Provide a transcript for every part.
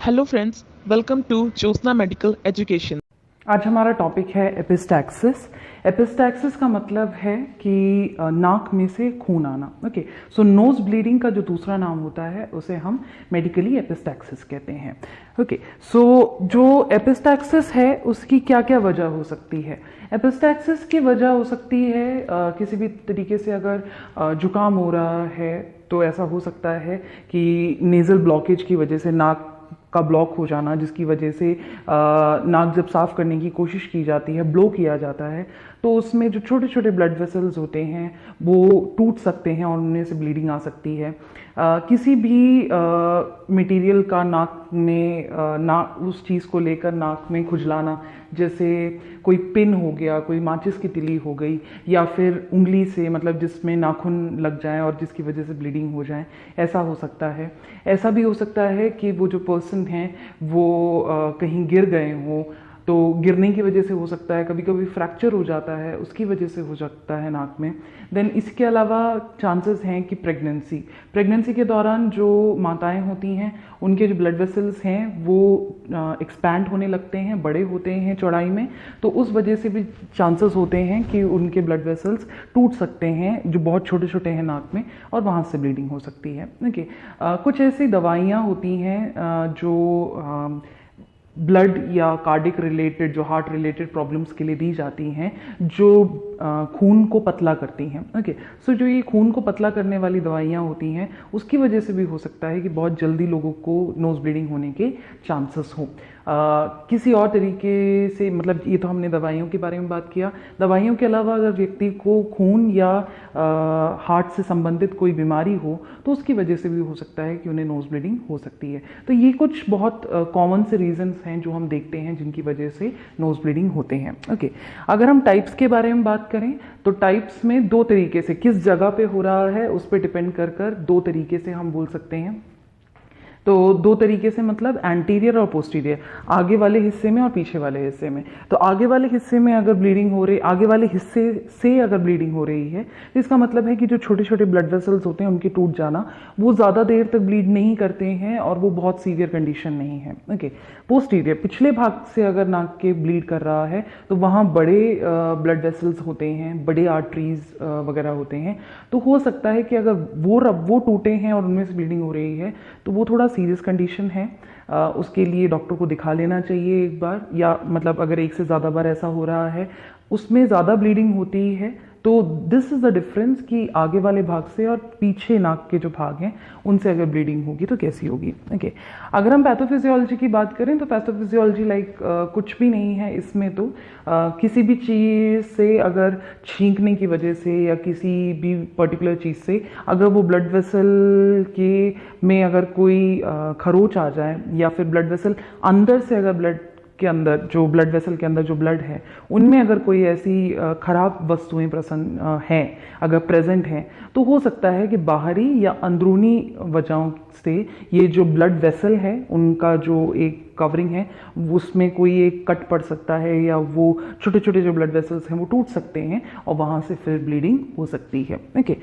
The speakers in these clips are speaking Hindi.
Hello friends, welcome to Jyotsna medical education. आज हमारा टॉपिक है एपिस्टैक्सिस। एपिस्टैक्सिस का मतलब है कि नाक में से खून आना। ओके, सो नोज ब्लीडिंग का जो दूसरा नाम होता है उसे हम मेडिकली एपिस्टैक्सिस कहते हैं। ओके, सो जो एपिस्टैक्सिस है उसकी क्या क्या वजह हो सकती है? एपिस्टैक्सिस की वजह हो सकती है किसी भी तरीके से अगर जुकाम हो रहा है तो ऐसा हो सकता है कि नेज़ल ब्लॉकेज की वजह से नाक का ब्लॉक हो जाना, जिसकी वजह से नाक जब साफ करने की कोशिश की जाती है, ब्लो किया जाता है, तो उसमें जो छोटे छोटे ब्लड वेसल्स होते हैं वो टूट सकते हैं और उनमें से ब्लीडिंग आ सकती है। किसी भी मटेरियल का नाक में ना उस चीज़ को लेकर नाक में खुजलाना, जैसे कोई पिन हो गया, कोई माचिस की तिली हो गई, या फिर उंगली से मतलब जिसमें नाखून लग जाए और जिसकी वजह से ब्लीडिंग हो जाए, ऐसा हो सकता है। ऐसा भी हो सकता है कि वो जो पर्सन हैं वो कहीं गिर गए हों, तो गिरने की वजह से हो सकता है, कभी कभी फ्रैक्चर हो जाता है उसकी वजह से हो सकता है नाक में। देन इसके अलावा चांसेस हैं कि प्रेगनेंसी के दौरान जो माताएं होती हैं उनके जो ब्लड वेसल्स हैं वो एक्सपैंड होने लगते हैं, बड़े होते हैं चौड़ाई में, तो उस वजह से भी चांसेस होते हैं कि उनके ब्लड वेसल्स टूट सकते हैं जो बहुत छोटे छोटे हैं नाक में, और वहाँ से ब्लीडिंग हो सकती है। ओके, कुछ ऐसी दवाइयाँ होती हैं जो ब्लड या कार्डिक रिलेटेड, जो हार्ट रिलेटेड प्रॉब्लम्स के लिए दी जाती हैं, जो खून को पतला करती हैं। ओके, सो जो ये खून को पतला करने वाली दवाइयाँ होती हैं उसकी वजह से भी हो सकता है कि बहुत जल्दी लोगों को नोज ब्लीडिंग होने के चांसेस हों। किसी और तरीके से, मतलब ये तो हमने दवाइयों के बारे में बात किया। दवाइयों के अलावा अगर व्यक्ति को खून या हार्ट से संबंधित कोई बीमारी हो तो उसकी वजह से भी हो सकता है कि उन्हें नोज ब्लीडिंग हो सकती है। तो ये कुछ बहुत कॉमन से रीजंस हैं जो हम देखते हैं जिनकी वजह से नोज ब्लीडिंग होते हैं। ओके, अगर हम टाइप्स के बारे में बात करें तो टाइप्स में दो तरीके से, किस जगह पे हो रहा है उस पर डिपेंड कर कर दो तरीके से हम बोल सकते हैं। तो दो तरीके से मतलब एंटीरियर और पोस्टीरियर, आगे वाले हिस्से में और पीछे वाले हिस्से में। तो आगे वाले हिस्से में अगर ब्लीडिंग हो रही, आगे वाले हिस्से से अगर ब्लीडिंग हो रही है तो इसका मतलब है कि जो छोटे छोटे ब्लड वेसल्स होते हैं उनके टूट जाना, वो ज़्यादा देर तक ब्लीड नहीं करते हैं और वो बहुत सीवियर कंडीशन नहीं है। ओके, पोस्टीरियर, पिछले भाग से अगर नाक के ब्लीड कर रहा है तो वहाँ बड़े ब्लड वेसल्स होते हैं, बड़े आर्टरीज वगैरह होते हैं, तो हो सकता है कि अगर वो टूटे हैं और उनमें से ब्लीडिंग हो रही है तो वो थोड़ा सीरियस कंडीशन है। उसके लिए डॉक्टर को दिखा लेना चाहिए एक बार, या मतलब अगर एक से ज़्यादा बार ऐसा हो रहा है, उसमें ज़्यादा ब्लीडिंग होती है, तो दिस इज़ द डिफरेंस कि आगे वाले भाग से और पीछे नाक के जो भाग हैं उनसे अगर ब्लीडिंग होगी तो कैसी होगी। ओके, अगर हम पैथोफिजियोलॉजी की बात करें तो पैथोफिजियोलॉजी कुछ भी नहीं है इसमें। तो किसी भी चीज़ से अगर छींकने की वजह से या किसी भी पर्टिकुलर चीज़ से अगर वो ब्लड वेसल के में अगर कोई खरोच आ जाए, या फिर ब्लड वेसल अंदर से अगर ब्लड के अंदर, जो ब्लड वेसल के अंदर जो ब्लड है उनमें अगर कोई ऐसी खराब वस्तुएं प्रसन्न हैं, अगर प्रेजेंट हैं, तो हो सकता है कि बाहरी या अंदरूनी वजहों से ये जो ब्लड वेसल है उनका जो एक कवरिंग है उसमें कोई एक कट पड़ सकता है, या वो छोटे छोटे जो ब्लड वेसल्स हैं वो टूट सकते हैं और वहाँ से फिर ब्लीडिंग हो सकती है। ओके,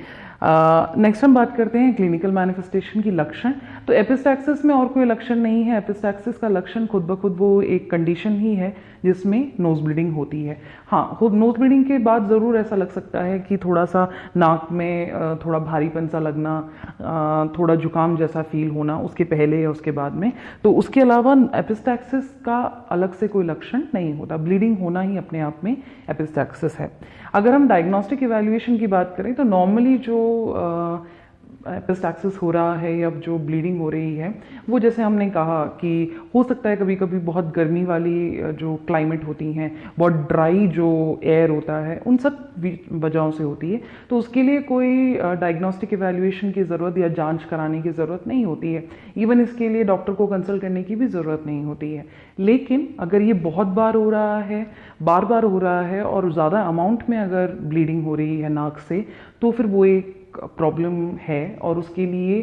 नेक्स्ट हम बात करते हैं क्लिनिकल मैनिफेस्टेशन की लक्षण। तो एपिस्टैक्सिस में और कोई लक्षण नहीं है। एपिस्टैक्सिस का लक्षण खुद ब खुद वो एक कंडीशन ही है जिसमें नोज ब्लीडिंग होती है। हाँ, खुद नोज ब्लीडिंग के बाद ज़रूर ऐसा लग सकता है कि थोड़ा सा नाक में थोड़ा भारीपन सा लगना, थोड़ा जुकाम जैसा फील होना उसके पहले या उसके बाद में। तो उसके अलावा एपिस्टैक्सिस का अलग से कोई लक्षण नहीं होता, ब्लीडिंग होना ही अपने आप में एपिस्टैक्सिस है। अगर हम डायग्नोस्टिक इवैल्यूएशन की बात करें तो नॉर्मली जो एपिस्टैक्सिस हो रहा है या जो ब्लीडिंग हो रही है वो, जैसे हमने कहा कि हो सकता है कभी कभी बहुत गर्मी वाली जो क्लाइमेट होती हैं, बहुत ड्राई जो एयर होता है, उन सब वजहों से होती है। तो उसके लिए कोई डायग्नोस्टिक इवैल्यूएशन की ज़रूरत या जांच कराने की ज़रूरत नहीं होती है। इवन इसके लिए डॉक्टर को कंसल्ट करने की भी ज़रूरत नहीं होती है। लेकिन अगर ये बहुत बार हो रहा है, बार बार हो रहा है और ज़्यादा अमाउंट में अगर ब्लीडिंग हो रही है नाक से, तो फिर वो एक प्रॉब्लम है और उसके लिए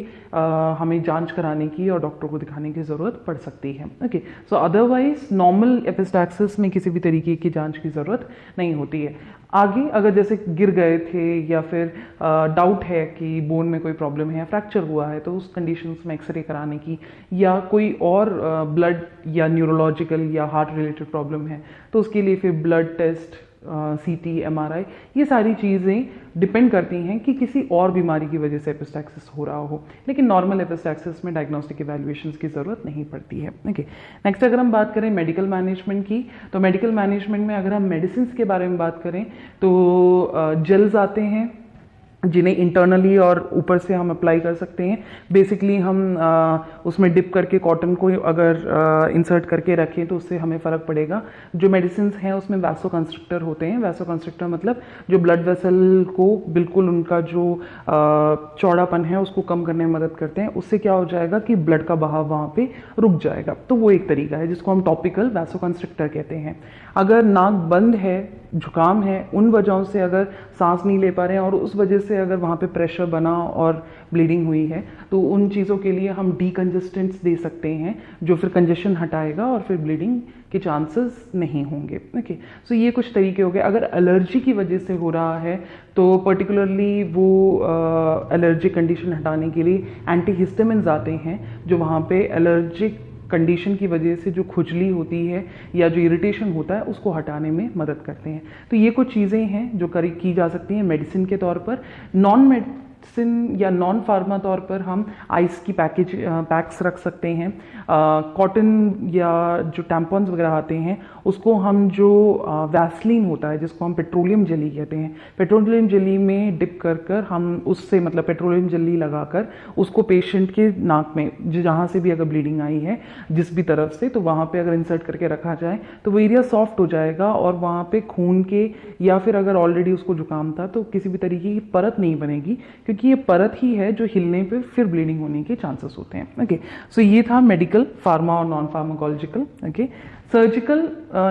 हमें जांच कराने की और डॉक्टर को दिखाने की ज़रूरत पड़ सकती है। ओके, सो अदरवाइज नॉर्मल एपिस्टैक्सिस में किसी भी तरीके की जांच की ज़रूरत नहीं होती है। आगे अगर जैसे गिर गए थे या फिर डाउट है कि बोन में कोई प्रॉब्लम है, फ्रैक्चर हुआ है, तो उस कंडीशंस में एक्सरे कराने की, या कोई और ब्लड या न्यूरोलॉजिकल या हार्ट रिलेटेड प्रॉब्लम है तो उसके लिए फिर ब्लड टेस्ट, CT, MRI, ये सारी चीज़ें डिपेंड करती हैं कि किसी और बीमारी की वजह से एपिस्टैक्सिस हो रहा हो। लेकिन नॉर्मल एपिस्टैक्सिस में डायग्नोस्टिक इवैल्यूएशंस की ज़रूरत नहीं पड़ती है। ओके, नेक्स्ट अगर हम बात करें मेडिकल मैनेजमेंट की, तो मेडिकल मैनेजमेंट में अगर हम मेडिसिन के बारे में बात करें तो जेल्स आते हैं जिन्हें इंटरनली और ऊपर से हम अप्लाई कर सकते हैं। बेसिकली हम उसमें डिप करके कॉटन को अगर इंसर्ट करके रखें तो उससे हमें फ़र्क पड़ेगा। जो मेडिसिन हैं उसमें वैसो कंस्ट्रिक्टर होते हैं। वैसो कंस्ट्रिक्टर मतलब जो ब्लड वेसल को बिल्कुल उनका जो चौड़ापन है उसको कम करने में मदद करते हैं। उससे क्या हो जाएगा कि ब्लड का बहाव वहाँ पे रुक जाएगा। तो वो एक तरीका है जिसको हम टॉपिकल वैसो कंस्ट्रिक्टर कहते हैं। अगर नाक बंद है, जुकाम है, उन वजहों से अगर सांस नहीं ले पा रहे हैं और उस वजह से अगर वहाँ पे प्रेशर बना और ब्लीडिंग हुई है तो उन चीज़ों के लिए हम डीकंजेस्टेंट्स दे सकते हैं जो फिर कंजेशन हटाएगा और फिर ब्लीडिंग के चांसेस नहीं होंगे। ओके, सो ये कुछ तरीके हो गए। अगर एलर्जी की वजह से हो रहा है तो पर्टिकुलरली वो एलर्जिक कंडीशन हटाने के लिए एंटीहिस्टामिन्स आते हैं जो वहाँ पे एलर्जिक कंडीशन की वजह से जो खुजली होती है या जो इरिटेशन होता है उसको हटाने में मदद करते हैं। तो ये कुछ चीज़ें हैं जो की जा सकती हैं मेडिसिन के तौर पर। नॉन मेडिसिन या नॉन फार्मा तौर पर हम आइस की पैक्स रख सकते हैं। कॉटन या जो टैम्पॉन्स वगैरह आते हैं उसको हम जो वैसलीन होता है जिसको हम पेट्रोलियम जेली कहते हैं, पेट्रोलियम जेली में डिप कर हम उससे मतलब पेट्रोलियम जेली लगाकर उसको पेशेंट के नाक में जहाँ से भी अगर ब्लीडिंग आई है जिस भी तरफ से, तो वहाँ पे अगर इंसर्ट करके रखा जाए तो वो एरिया सॉफ्ट हो जाएगा और वहाँ पे खून के या फिर अगर ऑलरेडी उसको जुकाम था तो किसी भी तरीके की परत नहीं बनेगी, क्योंकि ये परत ही है जो हिलने पे फिर ब्लीडिंग होने के चांसेस होते हैं। ओके, सो ये था मेडिकल, फार्मा और non pharmacological. Okay, surgical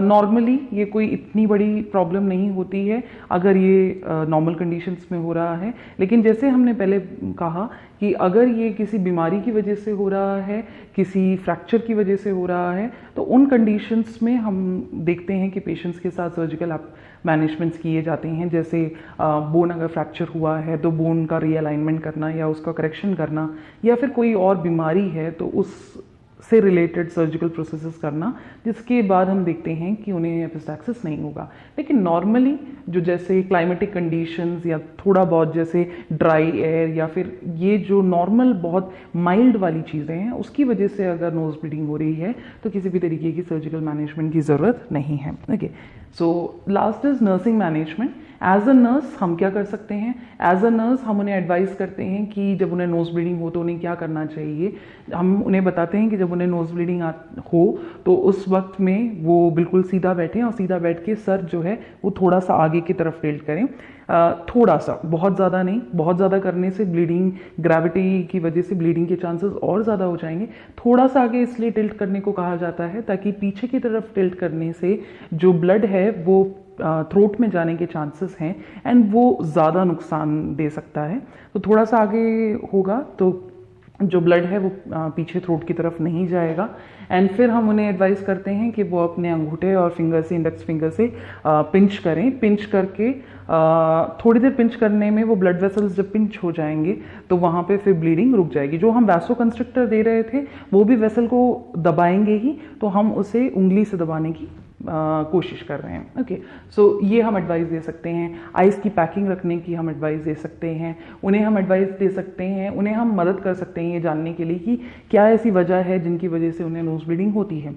normally ये कोई इतनी बड़ी प्रॉब्लम नहीं होती है अगर ये नॉर्मल कंडीशंस में हो रहा है। लेकिन जैसे हमने पहले कहा कि अगर ये किसी बीमारी की वजह से हो रहा है, किसी फ्रैक्चर की वजह से हो रहा है, तो उन कंडीशंस में हम देखते हैं कि पेशेंट्स के साथ सर्जिकल मैनेजमेंट्स किए जाते हैं। जैसे बोन अगर फ्रैक्चर हुआ है तो बोन का रीअलाइनमेंट करना या उसका करेक्शन करना, या फिर कोई और बीमारी है तो उस से रिलेटेड सर्जिकल प्रोसेसेस करना, जिसके बाद हम देखते हैं कि उन्हें एपिस्टैक्सिस नहीं होगा। लेकिन नॉर्मली जो जैसे क्लाइमेटिक कंडीशंस या थोड़ा बहुत जैसे ड्राई एयर या फिर ये जो नॉर्मल बहुत माइल्ड वाली चीज़ें हैं उसकी वजह से अगर नोज ब्लीडिंग हो रही है तो किसी भी तरीके की सर्जिकल मैनेजमेंट की ज़रूरत नहीं है। Okay, so last is nursing management. As a nurse हम क्या कर सकते हैं? एज अ नर्स हम उन्हें एडवाइस करते हैं कि जब उन्हें नोज ब्लीडिंग हो तो उन्हें क्या करना चाहिए। हम उन्हें बताते हैं कि जब उन्हें नोज ब्लीडिंग हो तो उस वक्त में वो बिल्कुल सीधा बैठें और सीधा बैठ के सर जो है वो थोड़ा सा आगे की तरफ टिल्ट करें। थोड़ा सा, बहुत ज़्यादा नहीं। बहुत ज़्यादा करने से ब्लीडिंग, ग्रेविटी की वजह से ब्लीडिंग के चांसेस और ज़्यादा हो जाएंगे। थोड़ा सा आगे इसलिए टिल्ट करने को कहा जाता है ताकि पीछे की तरफ टिल्ट करने से जो ब्लड है वो थ्रोट में जाने के चांसेस हैं एंड वो ज़्यादा नुकसान दे सकता है। तो थोड़ा सा आगे होगा तो जो ब्लड है वो पीछे थ्रोट की तरफ नहीं जाएगा। एंड फिर हम उन्हें एडवाइस करते हैं कि वो अपने अंगूठे और फिंगर से, इंडेक्स फिंगर से पिंच करें। पिंच करके थोड़ी देर पिंच करने में वो ब्लड वेसल्स जब पिंच हो जाएंगे तो वहाँ पे फिर ब्लीडिंग रुक जाएगी। जो हम वैसो कंस्ट्रिक्टर दे रहे थे वो भी वेसल को दबाएंगे ही, तो हम उसे उंगली से दबाने की कोशिश कर रहे हैं। ओके, सो ये हम एडवाइस दे सकते हैं। आइस की पैकिंग रखने की हम एडवाइस दे सकते हैं। उन्हें हम एडवाइस दे सकते हैं, उन्हें हम मदद कर सकते हैं ये जानने के लिए कि क्या ऐसी वजह है जिनकी वजह से उन्हें नोज ब्लीडिंग होती है।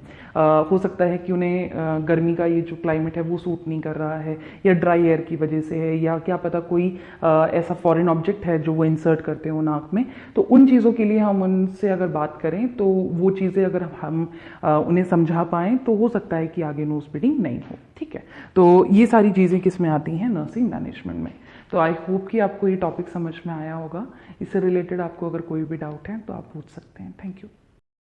हो सकता है कि उन्हें गर्मी का ये जो क्लाइमेट है वो सूट नहीं कर रहा है, या ड्राई एयर की वजह से है, या क्या पता कोई ऐसा फॉरेन ऑब्जेक्ट है जो वो इंसर्ट करते हो नाक में। तो उन चीज़ों के लिए हम उनसे अगर बात करें तो वो चीज़ें अगर हम उन्हें समझा पाएँ तो हो सकता है कि आगे नोज ब्लीडिंग नहीं हो। ठीक है, तो ये सारी चीज़ें किस में आती हैं? नर्सिंग मैनेजमेंट में। तो आई होप कि आपको ये टॉपिक समझ में आया होगा। इससे रिलेटेड आपको अगर कोई भी डाउट है तो आप पूछ सकते हैं। Thank you.